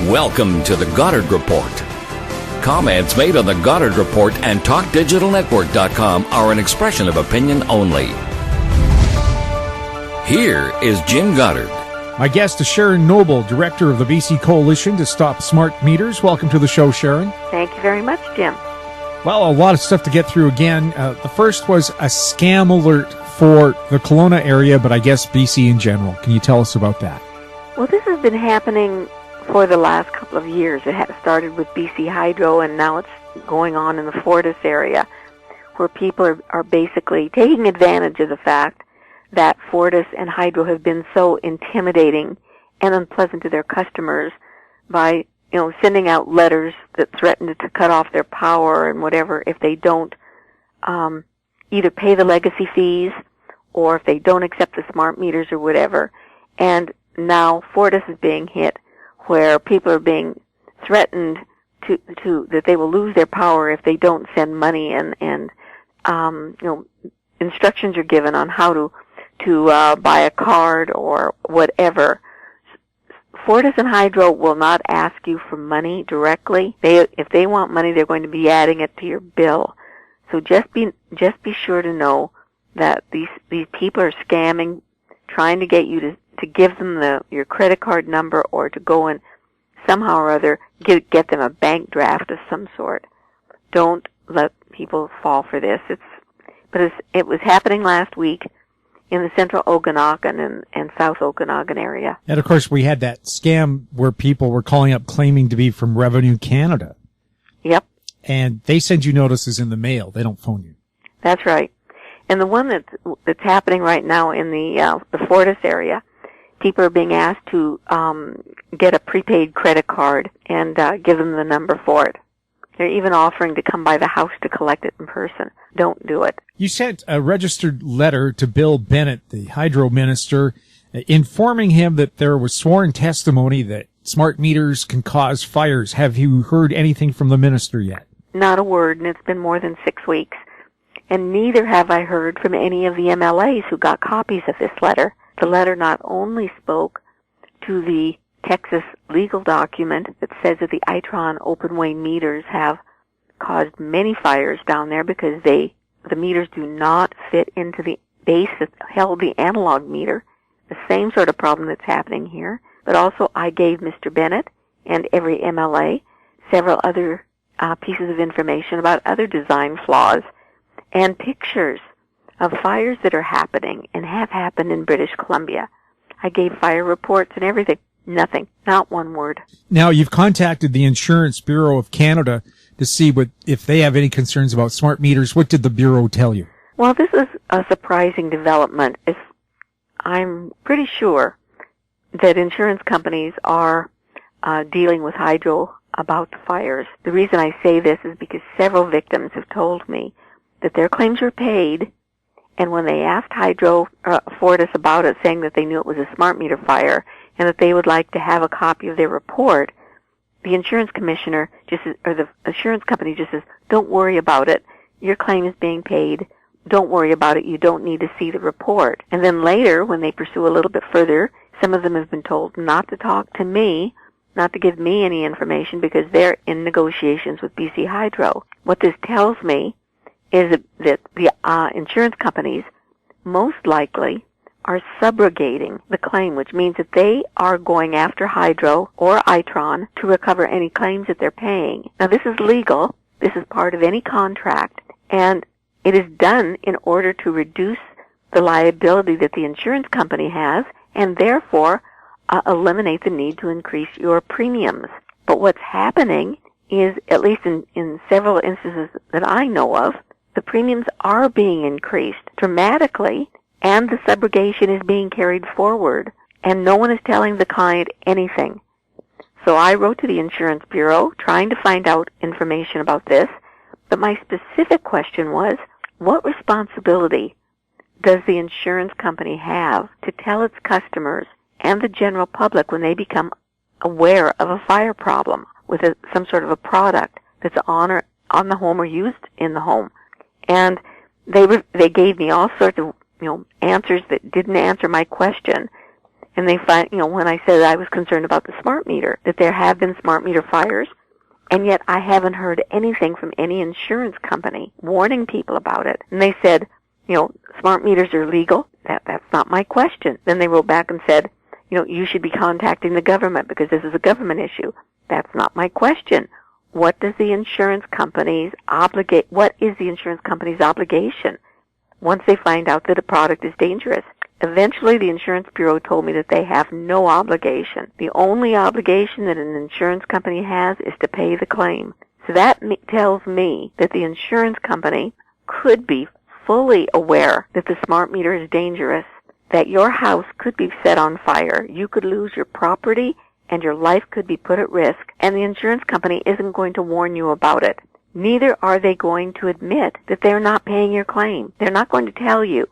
Welcome to the Goddard Report. Comments made on the Goddard Report and TalkDigitalNetwork.com are an expression of opinion only. Here is Jim Goddard. My guest is Sharon Noble, Director of the BC Coalition to Stop Smart Meters. Welcome to the show, Sharon. Thank you very much, Jim. Well, a lot of stuff to get through again. The first was a scam alert for the Kelowna area, but I guess BC in general. Can you tell us about that? Well, this has been happening for the last couple of years. It started with BC Hydro, and now it's going on in the Fortis area, where people are basically taking advantage of the fact that Fortis and Hydro have been so intimidating and unpleasant to their customers by sending out letters that threaten to cut off their power and whatever if they don't either pay the legacy fees or if they don't accept the smart meters or whatever. And now Fortis is being hit where people are being threatened to that they will lose their power if they don't send money, and instructions are given on how to buy a card or whatever. Fortis and Hydro will not ask you for money directly. If they want money, they're going to be adding it to your bill. So just be sure to know that these people are scamming, trying to get you to give them your credit card number or to go and somehow or other get them a bank draft of some sort. Don't let people fall for this. It was happening last week in the central Okanagan and south Okanagan area. And of course, we had that scam where people were calling up claiming to be from Revenue Canada. Yep. And they send you notices in the mail. They don't phone you. That's right. And the one that's happening right now in the Fortis area, people are being asked to get a prepaid credit card and give them the number for it. They're even offering to come by the house to collect it in person. Don't do it. You sent a registered letter to Bill Bennett, the hydro minister, informing him that there was sworn testimony that smart meters can cause fires. Have you heard anything from the minister yet? Not a word, and it's been more than 6 weeks. And neither have I heard from any of the MLAs who got copies of this letter. The letter not only spoke to the Texas legal document that says that the Itron open-way meters have caused many fires down there because the meters do not fit into the base that held the analog meter, the same sort of problem that's happening here. But also I gave Mr. Bennett and every MLA several other pieces of information about other design flaws and pictures of fires that are happening and have happened in British Columbia. I gave fire reports and everything. Nothing. Not one word. Now, you've contacted the Insurance Bureau of Canada to see if they have any concerns about smart meters. What did the Bureau tell you? Well, this is a surprising development. I'm pretty sure that insurance companies are dealing with Hydro about the fires. The reason I say this is because several victims have told me that their claims were paid, and when they asked Fortis about it, saying that they knew it was a smart meter fire and that they would like to have a copy of their report, the insurance commissioner or the insurance company just says, "Don't worry about it. Your claim is being paid. Don't worry about it. You don't need to see the report." And then later, when they pursue a little bit further, some of them have been told not to talk to me, not to give me any information because they're in negotiations with BC Hydro. What this tells me is that the insurance companies most likely are subrogating the claim, which means that they are going after Hydro or Itron to recover any claims that they're paying. Now, this is legal. This is part of any contract, and it is done in order to reduce the liability that the insurance company has and therefore eliminate the need to increase your premiums. But what's happening is, at least in several instances that I know of, the premiums are being increased dramatically, and the subrogation is being carried forward, and no one is telling the client anything. So I wrote to the Insurance Bureau trying to find out information about this, but my specific question was, what responsibility does the insurance company have to tell its customers and the general public when they become aware of a fire problem with some sort of a product that's on the home or used in the home? And they gave me all sorts of answers that didn't answer my question. And they find, when I said I was concerned about the smart meter, that there have been smart meter fires, and yet I haven't heard anything from any insurance company warning people about it. And they said, smart meters are legal. That's not my question. Then they wrote back and said, you should be contacting the government because this is a government issue. That's not my question. What is the insurance company's obligation once they find out that a product is dangerous? Eventually, the insurance bureau told me that they have no obligation. The only obligation that an insurance company has is to pay the claim. So that tells me that the insurance company could be fully aware that the smart meter is dangerous, that your house could be set on fire, you could lose your property, and your life could be put at risk, and the insurance company isn't going to warn you about it. Neither are they going to admit that they're not paying your claim. They're not going to tell you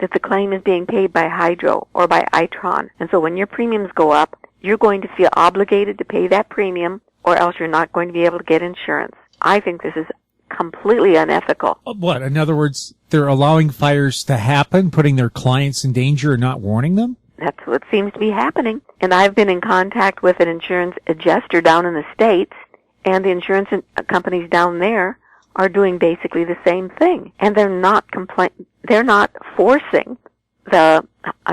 that the claim is being paid by Hydro or by Itron. And so when your premiums go up, you're going to feel obligated to pay that premium, or else you're not going to be able to get insurance. I think this is completely unethical. What? In other words, they're allowing fires to happen, putting their clients in danger and not warning them? That's what seems to be happening. And I've been in contact with an insurance adjuster down in the States, and the insurance companies down there are doing basically the same thing. And they're not forcing the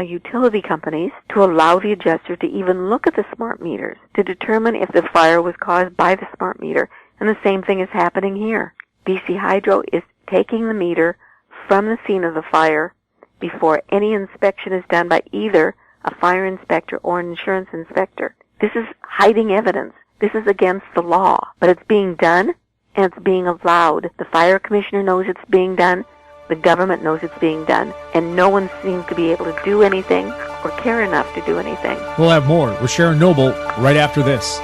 utility companies to allow the adjuster to even look at the smart meters to determine if the fire was caused by the smart meter. And the same thing is happening here. BC Hydro is taking the meter from the scene of the fire before any inspection is done by either a fire inspector or an insurance inspector. This is hiding evidence. This is against the law. But it's being done, and it's being allowed. The fire commissioner knows it's being done. The government knows it's being done. And no one seems to be able to do anything or care enough to do anything. We'll have more with Sharon Noble right after this.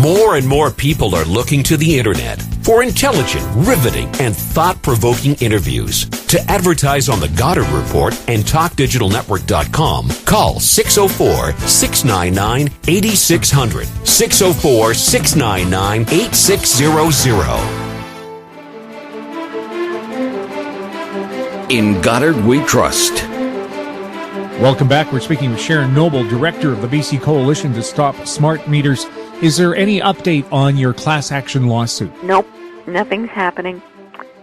More and more people are looking to the internet for intelligent, riveting, and thought-provoking interviews. To advertise on the Goddard Report and TalkDigitalNetwork.com, call 604-699-8600, 604-699-8600. In Goddard we trust. Welcome back. We're speaking with Sharon Noble, Director of the BC Coalition to Stop Smart Meters. Is there any update on your class action lawsuit? Nope. Nothing's happening.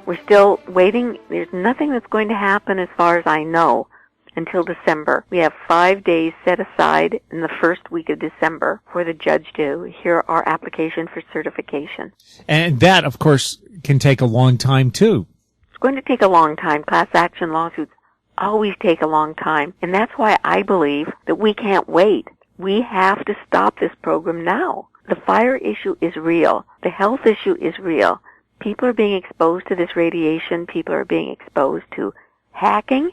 We're still waiting. There's nothing that's going to happen as far as I know until December. We have 5 days set aside in the first week of December for the judge to hear our application for certification. And that, of course, can take a long time, too. It's going to take a long time. Class action lawsuits always take a long time. And that's why I believe that we can't wait. We have to stop this program now. The fire issue is real. The health issue is real. People are being exposed to this radiation. People are being exposed to hacking.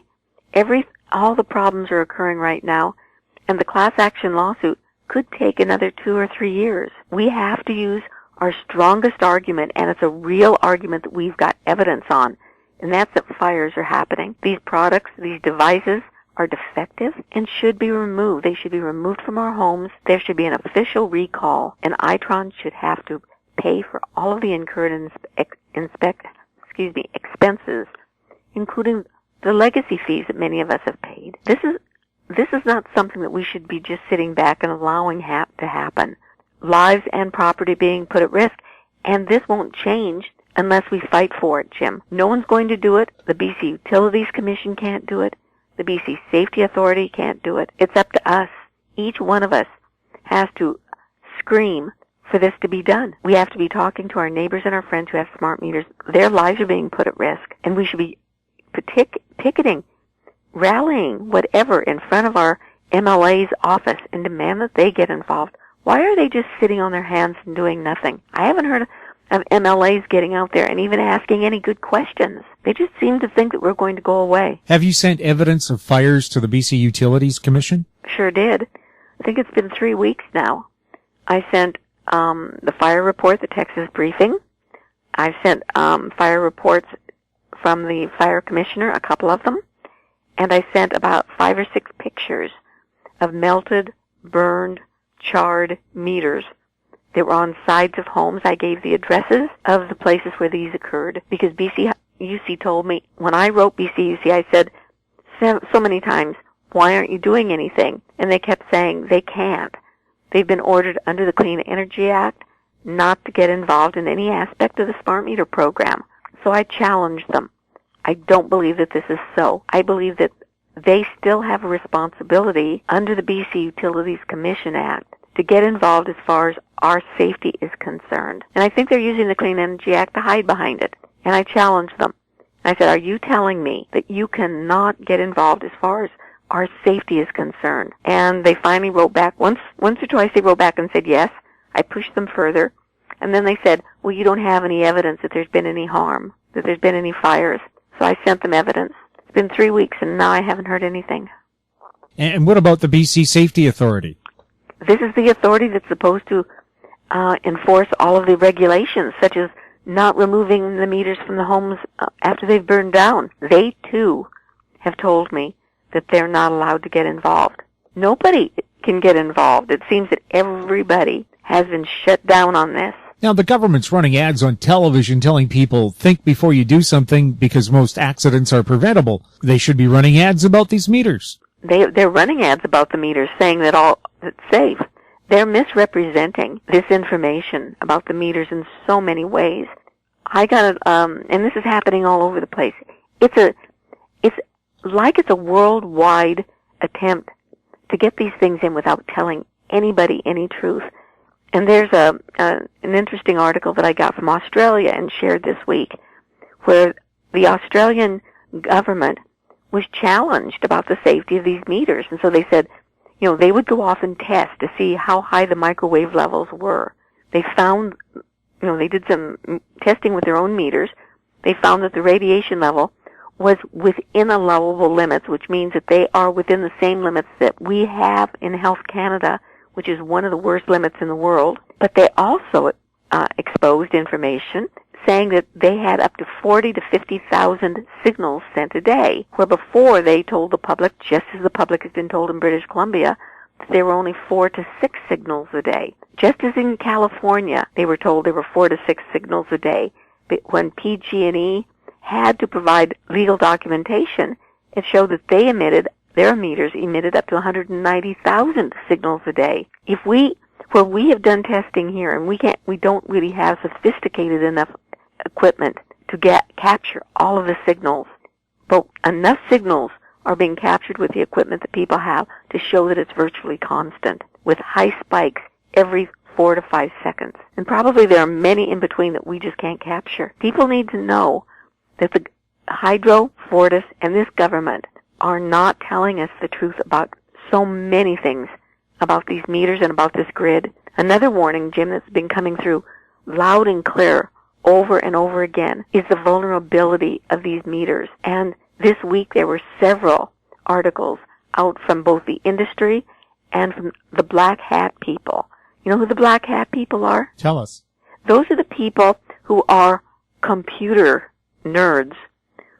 All the problems are occurring right now. And the class action lawsuit could take another 2 or 3 years. We have to use our strongest argument, and it's a real argument that we've got evidence on. And that's that fires are happening. These products, these devices, are defective and should be removed. They should be removed from our homes. There should be an official recall, and Itron should have to pay for all of the incurred expenses, including the legacy fees that many of us have paid. This is not something that we should be just sitting back and allowing to happen. Lives and property being put at risk, and this won't change unless we fight for it, Jim. No one's going to do it. The BC Utilities Commission can't do it. The BC Safety Authority can't do it. It's up to us. Each one of us has to scream for this to be done. We have to be talking to our neighbors and our friends who have smart meters. Their lives are being put at risk, and we should be picketing, rallying, whatever, in front of our MLA's office and demand that they get involved. Why are they just sitting on their hands and doing nothing? I haven't heard of MLAs getting out there and even asking any good questions. They just seem to think that we're going to go away. Have you sent evidence of fires to the BC Utilities Commission? Sure did. I think it's been 3 weeks now. I sent the fire report, the Texas briefing. I've sent fire reports from the fire commissioner, a couple of them. And I sent about 5 or 6 pictures of melted, burned, charred meters that were on sides of homes. I gave the addresses of the places where these occurred because BC UC told me, when I wrote BC UC, I said so many times, why aren't you doing anything? And they kept saying they can't. They've been ordered under the Clean Energy Act not to get involved in any aspect of the smart meter program. So I challenged them. I don't believe that this is so. I believe that they still have a responsibility under the BC Utilities Commission Act to get involved as far as our safety is concerned. And I think they're using the Clean Energy Act to hide behind it. And I challenged them. I said, are you telling me that you cannot get involved as far as our safety is concerned? And they finally wrote back. Once or twice they wrote back and said yes. I pushed them further. And then they said, well, you don't have any evidence that there's been any harm, that there's been any fires. So I sent them evidence. It's been 3 weeks, and now I haven't heard anything. And what about the BC Safety Authority? This is the authority that's supposed to enforce all of the regulations, such as not removing the meters from the homes after they've burned down. They, too, have told me that they're not allowed to get involved. Nobody can get involved. It seems that everybody has been shut down on this. Now, the government's running ads on television telling people, think before you do something because most accidents are preventable. They should be running ads about these meters. They're running ads about the meters saying that all it's safe. They're misrepresenting this information about the meters in so many ways. I got it, and this is happening all over the place. It's like it's a worldwide attempt to get these things in without telling anybody any truth. And there's an interesting article that I got from Australia and shared this week, where the Australian government was challenged about the safety of these meters. And so they said, they would go off and test to see how high the microwave levels were. They found, they did some testing with their own meters. They found that the radiation level was within allowable limits, which means that they are within the same limits that we have in Health Canada, which is one of the worst limits in the world. But they also exposed information saying that they had up to 40 to 50,000 signals sent a day, where before they told the public, just as the public has been told in British Columbia, that there were only 4 to 6 signals a day. Just as in California, they were told there were 4 to 6 signals a day. But when PG&E had to provide legal documentation, it showed that their meters emitted up to 190,000 signals a day. Where we have done testing here, and we don't really have sophisticated enough equipment to capture all of the signals, but enough signals are being captured with the equipment that people have to show that it's virtually constant, with high spikes every 4 to 5 seconds. And probably there are many in between that we just can't capture. People need to know that the Hydro, Fortis, and this government are not telling us the truth about so many things about these meters and about this grid. Another warning, Jim, that's been coming through loud and clear over and over again is the vulnerability of these meters. And this week there were several articles out from both the industry and from the black hat people. You know who the black hat people are? Tell us. Those are the people who are computer nerds,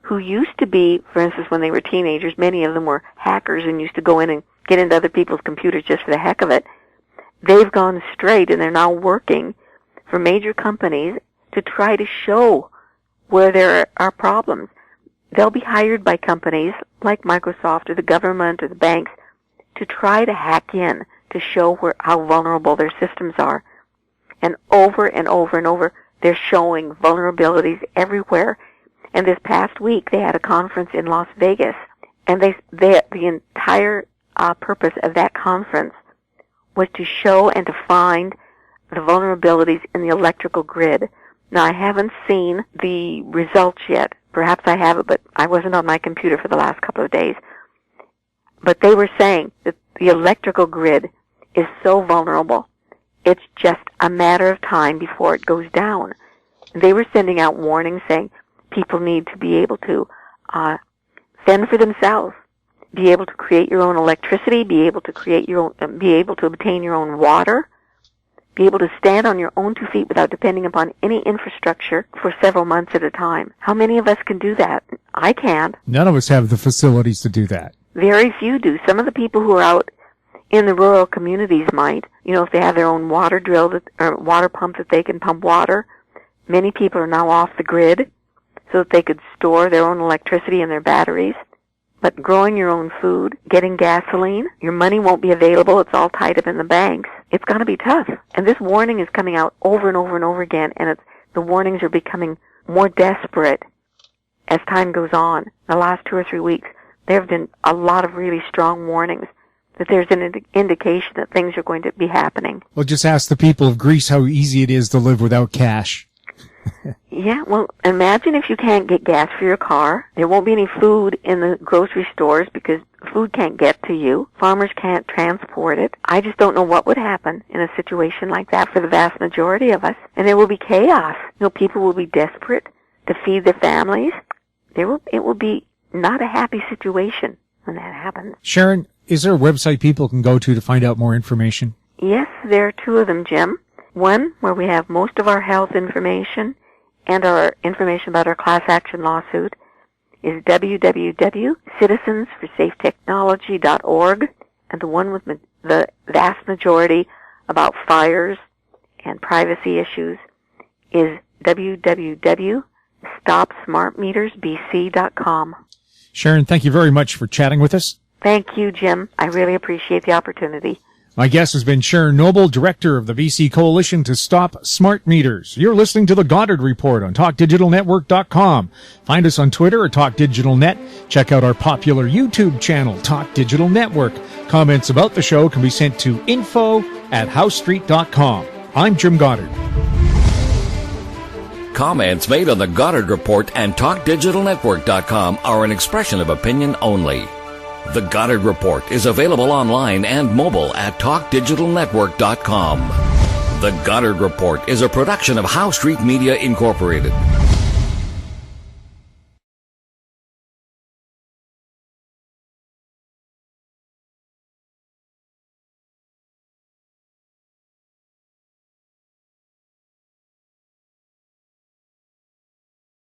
who used to be, for instance, when they were teenagers, many of them were hackers and used to go in and get into other people's computers just for the heck of it. They've gone straight, and they're now working for major companies to try to show where there are problems. They'll be hired by companies like Microsoft or the government or the banks to try to hack in to show how vulnerable their systems are. And over and over and over, they're showing vulnerabilities everywhere. And this past week, they had a conference in Las Vegas, and the entire purpose of that conference was to show and to find the vulnerabilities in the electrical grid. Now, I haven't seen the results yet. Perhaps I have it, but I wasn't on my computer for the last couple of days. But they were saying that the electrical grid is so vulnerable, it's just a matter of time before it goes down. They were sending out warnings saying people need to be able to fend for themselves, be able to create your own electricity, be able to obtain your own water, be able to stand on your own 2 feet without depending upon any infrastructure for several months at a time. How many of us can do that? I can't. None of us have the facilities to do that. Very few do. Some of the people who are out in the rural communities might, if they have their own water drill or water pump that they can pump water. Many people are now off the grid so that they could store their own electricity in their batteries. But growing your own food, getting gasoline, your money won't be available. It's all tied up in the banks. It's going to be tough. And this warning is coming out over and over and over again, and the warnings are becoming more desperate as time goes on. The last 2 or 3 weeks, there have been a lot of really strong warnings that there's an indication that things are going to be happening. Well, just ask the people of Greece how easy it is to live without cash. Yeah, well, imagine if you can't get gas for your car. There won't be any food in the grocery stores because food can't get to you. Farmers can't transport it. I just don't know what would happen in a situation like that for the vast majority of us. And there will be chaos. People will be desperate to feed their families. It will be not a happy situation when that happens. Sharon, is there a website people can go to find out more information? Yes, there are 2 of them, Jim. One, where we have most of our health information and our information about our class action lawsuit, is www.citizensforsafetechnology.org, and the one with the vast majority about fires and privacy issues is www.stopsmartmetersbc.com. Sharon, thank you very much for chatting with us. Thank you, Jim. I really appreciate the opportunity. My guest has been Sharon Noble, director of the BC Coalition to Stop Smart Meters. You're listening to the Goddard Report on TalkDigitalNetwork.com. Find us on Twitter at TalkDigitalNet. Check out our popular YouTube channel, Talk Digital Network. Comments about the show can be sent to info@HowStreet.com. I'm Jim Goddard. Comments made on the Goddard Report and TalkDigitalNetwork.com are an expression of opinion only. The Goddard Report is available online and mobile at TalkDigitalNetwork.com. The Goddard Report is a production of How Street Media Incorporated.